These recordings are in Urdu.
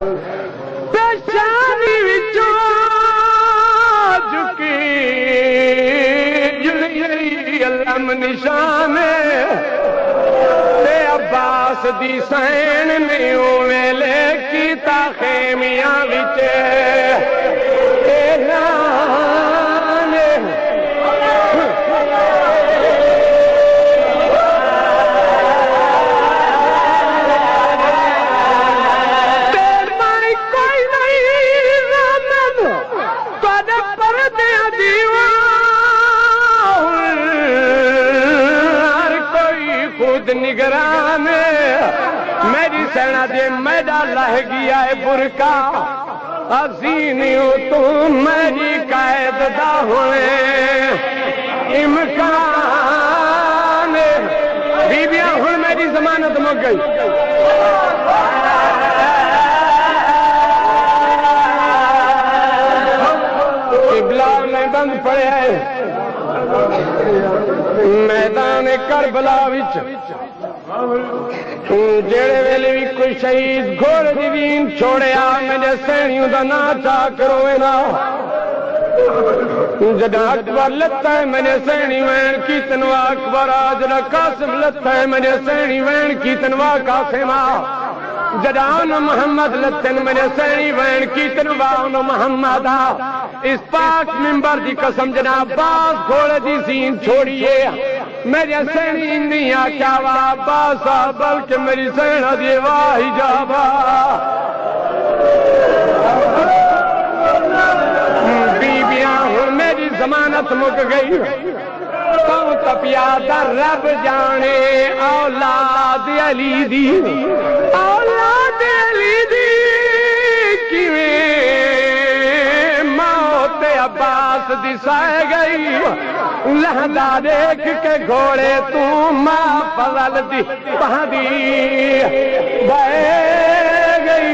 پیشانی وچوں جھکی جلی علم نشان تے عباس دی سین میں ویلے کیتا خیمیاں وچ نگران میری سینا دے میڈا لہ گیا ہے برکا حسینیوں تو میری قائد دا ہوئے امکان بیبیاں ہن میری ضمانت مک گئی قبلہ میں بند پڑے ہے میدان کربلا وچ جڑے ویلے بھی کوئی شہید گھوڑے دی وین چھوڑیا میرے سینیوں دا نا چا کروے نا جڑا اکبر لتا ہے میرے سینی وین کی تنوا اکبر جڑا قاسم لتا ہے میرے سینی وین کی تنوا قاسم جڑا محمد لتن میرے سینی وین کی تنوا محمد اس پاک منبر دی قسم جناب باس گھوڑے دی زین چھوڑیے میرے سینی نہیں آکیا وا باسا بلکہ میری سینہ دی واہی جابا بیبیاں ہوں میری ضمانت مک گئی کون تپیا در رب جانے اولاد علی دی اولاد علی دی عباس دی سائے گئی لہدا دیکھ کے گھوڑے تو ماں فضل دی پہدی بے گئی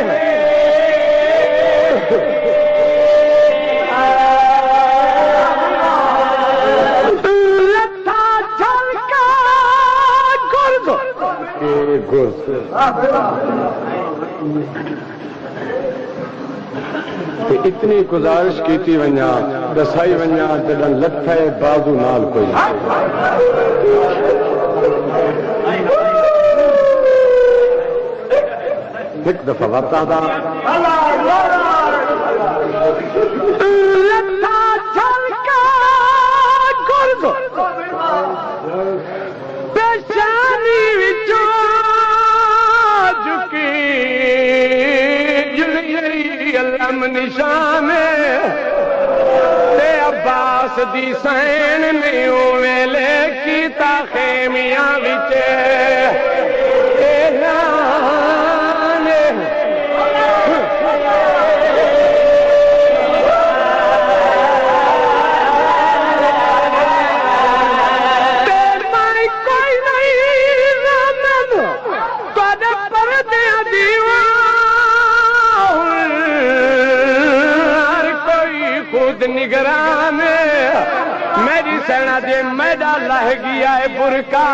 لتھا چل کا گرز اتنی گزارش کی تھی ونیا دسائی ونیا جدن لتھے بازو نال کوئی ایک دفعہ وقتا دا لتھا چل کا گرز پیشانی وچوں جھکی علم نشان تے عباس دی سین میں ویلے کیتا خیمیاں وچ اعلان تیرے کوئی نہیں رامن تواڈے پردیاں دیواں خود نگران میری سینا دے میڈا لہ گیا ہے برکا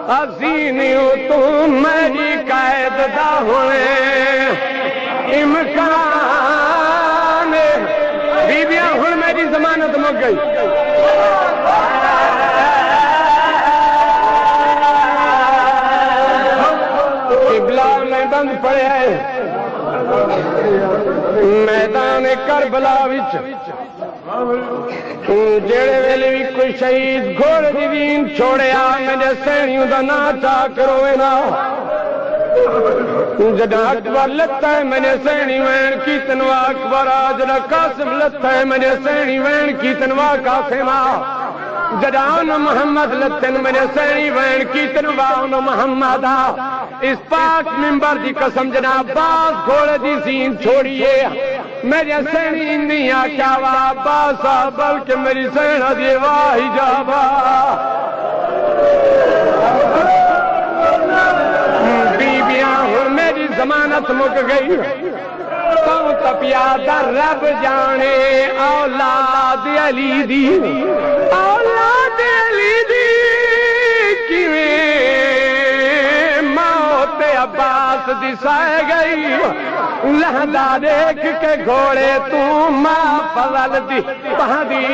حسینیوں تو میری قائد دا ہوئے امکان بیبیاں ہن میری ضمانت مک گئی قبلہ میں بند پڑے ہے میدان کربلا وچ جڑے ویلے بھی کوئی شہید گھوڑے دی وین چھوڑیا میرے سینیوں دا نا چا کروے نا جڑا اکبر لتا ہے میرے سینی وین کی تنوا اکبر جڑا قاسم لتا ہے میرے سینی وین کی تنوا قاسم جڑا محمد لتن میرے سینی وین کی تنوا محمد اس پاک منبر دی قسم جناب باس گھوڑے دی زین چھوڑیے میرے سینی نہیں آکیا وا باسا بلکہ میری سینہ دی واہی جابا بیبیاں ہوں میری ضمانت مک گئی کون تپیا در رب جانے اولاد علی دی اولاد علی دی کیویں موت عباس دی سائے گئی لہدا دیکھ کے گھوڑے تو ماں فضل دی پہنی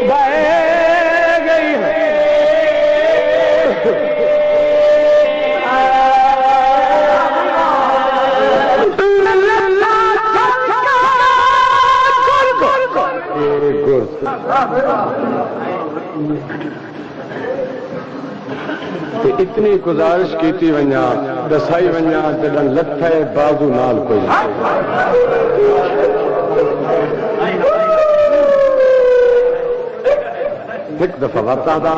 بہ گئی ہے اتنی گزارش کیتی ونجا دسائی ونجا جڈن لتھے بازو نال کوئی ایک دفعہ وقت آتا